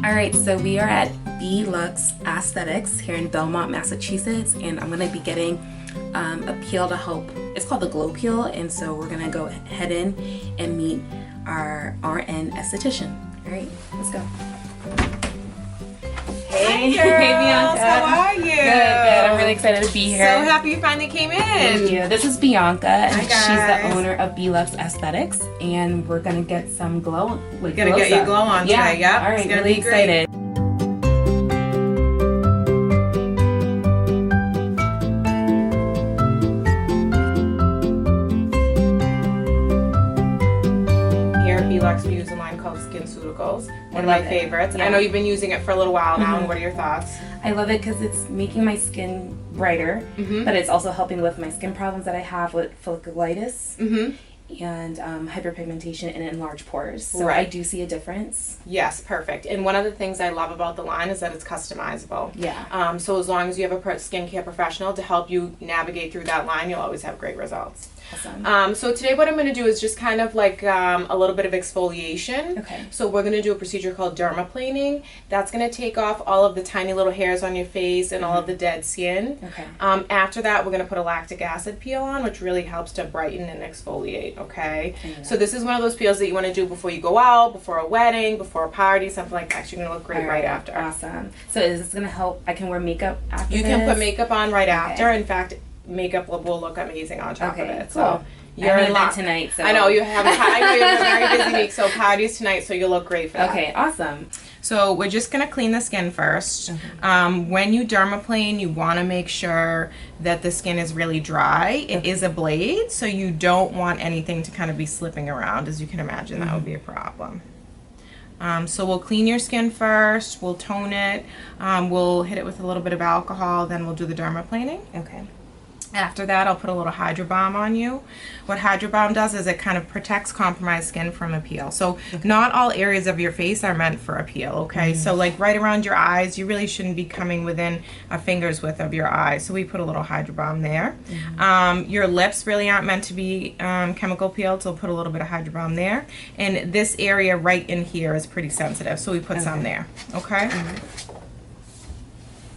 Alright, so we are at B Luxe Aesthetics here in Belmont, Massachusetts, and I'm going to be getting a peel to help. It's called the Glow Peel, and so we're going to go head in and meet our RN esthetician. Alright, let's go. Hey, Hi, hey Bianca. how are you? Good, good. I'm really excited to be here. So happy you finally came in. Thank you. This is Bianca, and Hi, she's the owner of B Luxe Aesthetics, and we're gonna get some glow. We're gonna get you glow on today. Yep. All right. It's gonna Really be great. excited. Here at B Luxe, we use a line called SkinCeuticals. One of my favorites. Yeah. I know you've been using it for a little while now. And what are your thoughts? I love it because it's making my skin brighter, but it's also helping with my skin problems that I have with folliculitis and hyperpigmentation and enlarged pores. So I do see a difference. Yes, perfect. And one of the things I love about the line is that it's customizable. Yeah. So as long as you have a skincare professional to help you navigate through that line, you'll always have great results. Awesome. So today what I'm going to do is just kind of like a little bit of exfoliation. Okay. So we're going to do a procedure called Dermaplaning. That's going to take off all of the tiny little hairs on your face and all of the dead skin. Okay. After that, we're going to put a lactic acid peel on, which really helps to brighten and exfoliate, okay? So this is one of those peels that you want to do before you go out, before a wedding, before a party, something like that. You're going to look great right after. Awesome. So is this going to help? I can wear makeup after You this? can put makeup on right after. In fact, makeup will look amazing on top of it. Cool. So you're I'm in luck tonight. So I know you have. I know you have a very busy week. So parties tonight, so you'll look great for that. Okay. Awesome. So we're just gonna clean the skin first. When you dermaplane, you want to make sure that the skin is really dry. It is a blade, so you don't want anything to kind of be slipping around. As you can imagine, that would be a problem. So we'll clean your skin first. We'll tone it. We'll hit it with a little bit of alcohol. Then we'll do the dermaplaning. Okay. After that, I'll put a little Hydra Balm on you. What Hydra Balm does is it kind of protects compromised skin from a peel. So not all areas of your face are meant for a peel, okay? So like right around your eyes, you really shouldn't be coming within a finger's width of your eye. So we put a little Hydra Balm there. Your lips really aren't meant to be chemical peeled, so we'll put a little bit of Hydra Balm there. And this area right in here is pretty sensitive, so we put some there, okay?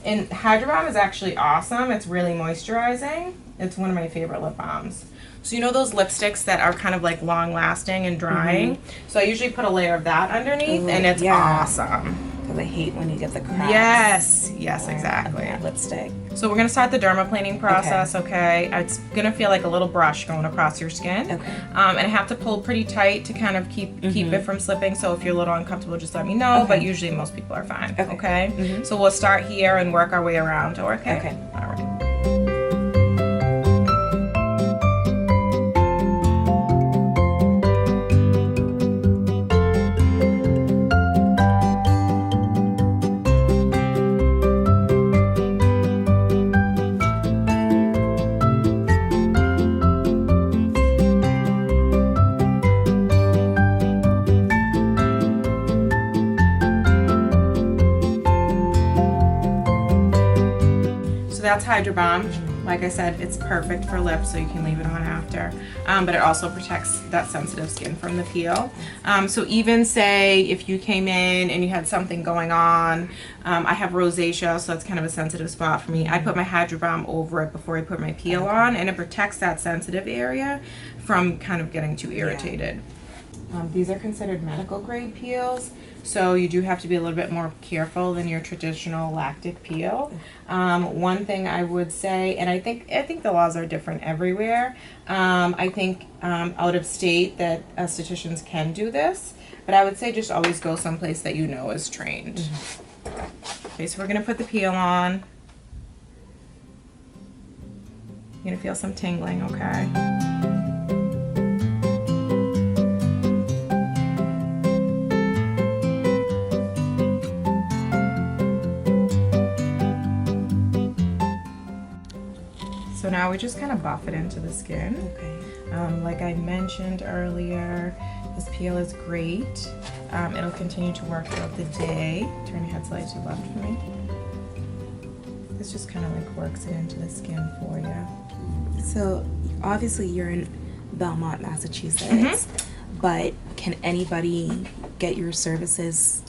And Hydra Balm is actually awesome. It's really moisturizing. It's one of my favorite lip balms. So you know those lipsticks that are kind of like long lasting and drying? So I usually put a layer of that underneath and it's awesome. Because I hate when you get the cracks. Yes, yes, exactly. Lipstick. So we're gonna start the dermaplaning process, okay? It's gonna feel like a little brush going across your skin. Okay. And I have to pull pretty tight to kind of keep it from slipping. So if you're a little uncomfortable, just let me know. But usually most people are fine. Okay. So we'll start here and work our way around. Okay. Okay. All right. That's Hydra Balm. Like I said, it's perfect for lips, so you can leave it on after. But it also protects that sensitive skin from the peel. So even say if you came in and you had something going on, I have rosacea, so that's kind of a sensitive spot for me. I put my Hydra Balm over it before I put my peel on, and it protects that sensitive area from kind of getting too irritated. These are considered medical grade peels, so you do have to be a little bit more careful than your traditional lactic peel. One thing I would say, and I think the laws are different everywhere. I think out of state that estheticians can do this, but I would say just always go someplace that you know is trained. Okay, so we're gonna put the peel on. You're gonna feel some tingling, okay? So now we just kind of buff it into the skin. Okay. Like I mentioned earlier, this peel is great. It'll continue to work throughout the day. Turn your head slightly to the left for me. This just kind of like works it into the skin for you. So obviously you're in Belmont, Massachusetts, but can anybody get your services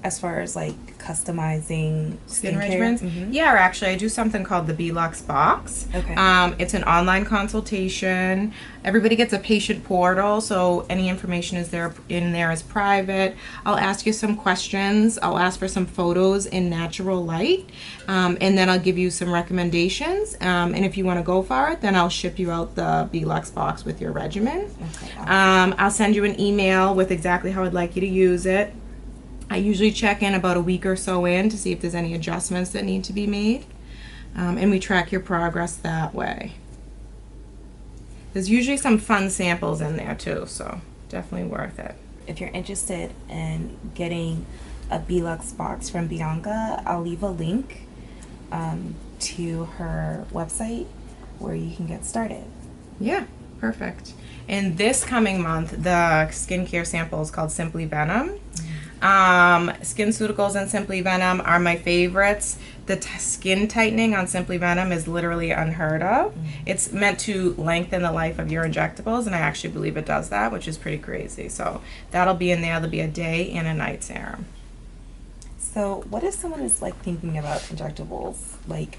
As far as like customizing skin skincare? regimens. Yeah, or actually I do something called the B Luxe box. Okay. It's an online consultation. Everybody gets a patient portal, so any information is there in there is private. I'll ask you some questions. I'll ask for some photos in natural light, and then I'll give you some recommendations. And if you want to go for it, then I'll ship you out the B Luxe box with your regimen. Okay. I'll send you an email with exactly how I'd like you to use it. I usually check in about a week or so in to see if there's any adjustments that need to be made. And we track your progress that way. There's usually some fun samples in there too, so definitely worth it. If you're interested in getting a B Luxe box from Bianca, I'll leave a link to her website where you can get started. Yeah, perfect. And this coming month, the skincare sample is called Simply Venom. SkinCeuticals and Simply Venom are my favorites. The skin tightening on Simply Venom is literally unheard of. It's meant to lengthen the life of your injectables, and I actually believe it does that, which is pretty crazy. So that'll be in there. There'll be a day and a night serum. So what if someone is like thinking about injectables? Like,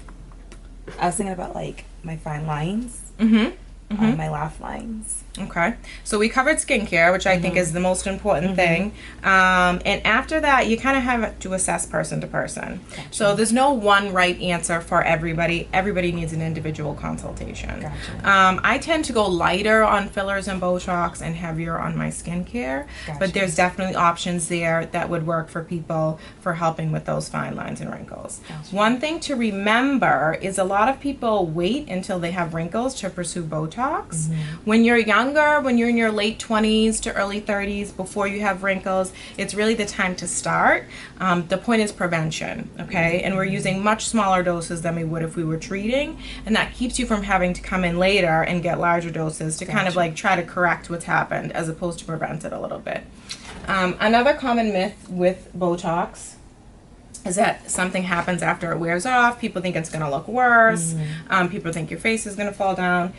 I was thinking about like my fine lines, my laugh lines. Okay, so we covered skincare, which I think is the most important thing. And after that, you kind of have to assess person to person. Gotcha. So there's no one right answer for everybody. Everybody needs an individual consultation. Gotcha. I tend to go lighter on fillers and Botox and heavier on my skincare. Gotcha. But there's definitely options there that would work for people for helping with those fine lines and wrinkles. Gotcha. One thing to remember is a lot of people wait until they have wrinkles to pursue Botox. When you're younger, when you're in your late 20s to early 30s, before you have wrinkles, it's really the time to start. The point is prevention, okay? And we're using much smaller doses than we would if we were treating, and that keeps you from having to come in later and get larger doses to kind of like try to correct what's happened as opposed to prevent it a little bit. Another common myth with Botox is that something happens after it wears off. People think it's going to look worse. People think your face is going to fall down.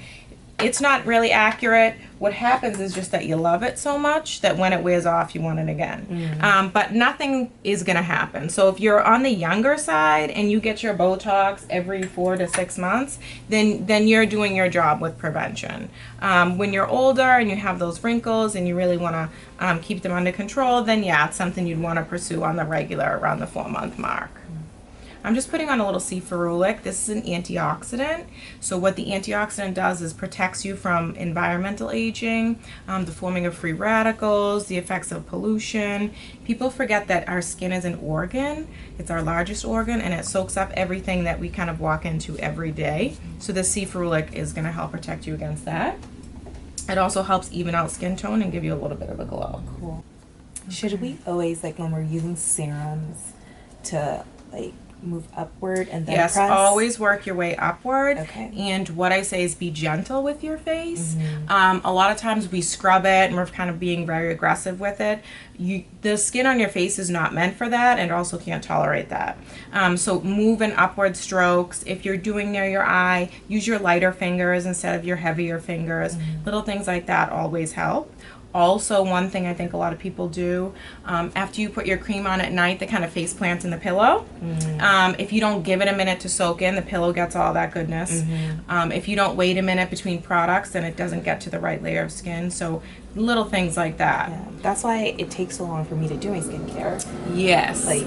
It's not really accurate. What happens is just that you love it so much that when it wears off, you want it again. But nothing is going to happen. So if you're on the younger side and you get your Botox every 4 to 6 months, then you're doing your job with prevention. When you're older and you have those wrinkles and you really want to keep them under control, then yeah, it's something you'd want to pursue on the regular around the 4-month mark. I'm just putting on a little C ferulic. This is an antioxidant. So what the antioxidant does is protects you from environmental aging, the forming of free radicals, the effects of pollution. People forget that our skin is an organ. It's our largest organ, and it soaks up everything that we kind of walk into every day. So the C ferulic is going to help protect you against that. It also helps even out skin tone and give you a little bit of a glow. Cool. Should we always, like when we're using serums, to like move upward and then yes, press? always work your way upward. Okay. And what I say is be gentle with your face. A lot of times we scrub it and we're kind of being very aggressive with it. The skin on your face is not meant for that and also can't tolerate that. So move in upward strokes. If you're doing near your eye, use your lighter fingers instead of your heavier fingers. Little things like that always help. Also, one thing I think a lot of people do, after you put your cream on at night, they kind of face plant in the pillow. If you don't give it a minute to soak in, the pillow gets all that goodness. If you don't wait a minute between products, then it doesn't get to the right layer of skin. So little things like that. Yeah. That's why it takes so long for me to do my skincare. Yes. Like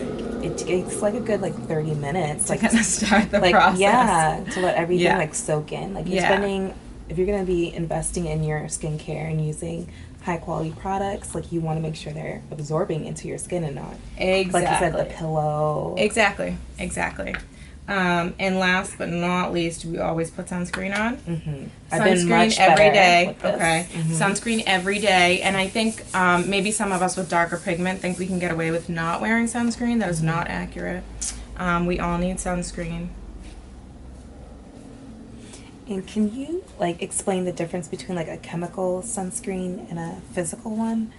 it takes like a good 30 minutes. To kind of start the process. Yeah, to let everything Yeah. soak in. Like you're spending, if you're gonna be investing in your skincare and using high quality products, like you want to make sure they're absorbing into your skin and not Exactly. like you said, the pillow. Exactly. And last but not least, we always put sunscreen on. I've been Sunscreen much every better day. with this. Okay. Sunscreen every day. And I think maybe some of us with darker pigment think we can get away with not wearing sunscreen. That is not accurate. We all need sunscreen. And can you explain the difference between a chemical sunscreen and a physical one?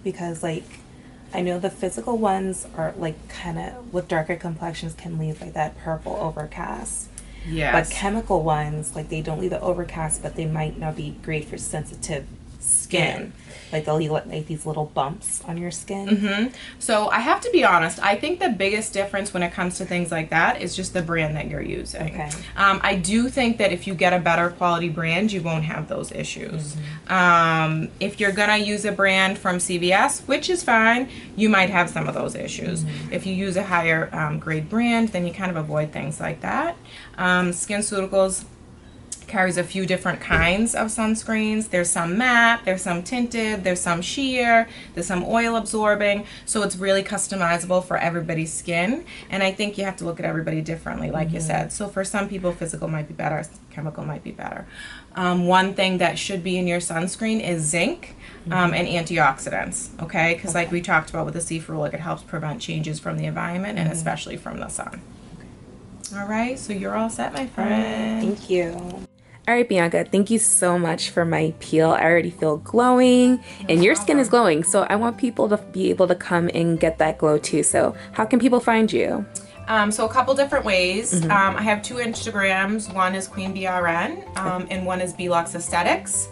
Because I know the physical ones are kind of with darker complexions can leave that purple overcast. Yes. But chemical ones, they don't leave the overcast, but they might not be great for sensitive skin. Like they'll leave like these little bumps on your skin. So I have to be honest, I think the biggest difference when it comes to things like that is just the brand that you're using. Okay. I do think that if you get a better quality brand, you won't have those issues. If you're gonna use a brand from CVS, which is fine, you might have some of those issues. If you use a higher grade brand, then you kind of avoid things like that. SkinCeuticals carries a few different kinds of sunscreens. There's some matte, there's some tinted, there's some sheer, there's some oil absorbing. So it's really customizable for everybody's skin. And I think you have to look at everybody differently, like you said. So for some people, physical might be better, chemical might be better. One thing that should be in your sunscreen is zinc and antioxidants, okay? Because like we talked about with the C-Ferulic, it helps prevent changes from the environment and especially from the sun. All right, so you're all set, my friend. Thank you. All right, Bianca, thank you so much for my peel. I already feel glowing and your skin is glowing. So I want people to be able to come and get that glow too. So how can people find you? So a couple different ways. I have 2 Instagrams. One is Queen BRN and one is B Luxe Aesthetics.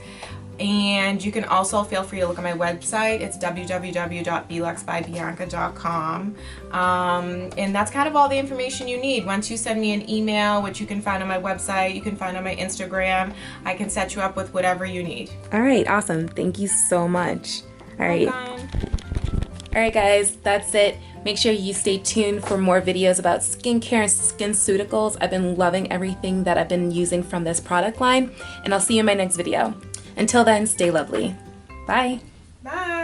And you can also feel free to look at my website. It's www.bluxebybianca.com. And that's kind of all the information you need. Once you send me an email, which you can find on my website, you can find on my Instagram, I can set you up with whatever you need. All right, awesome. Thank you so much. All right. Welcome. All right, guys, that's it. Make sure you stay tuned for more videos about skincare and SkinCeuticals. I've been loving everything that I've been using from this product line, and I'll see you in my next video. Until then, stay lovely. Bye. Bye.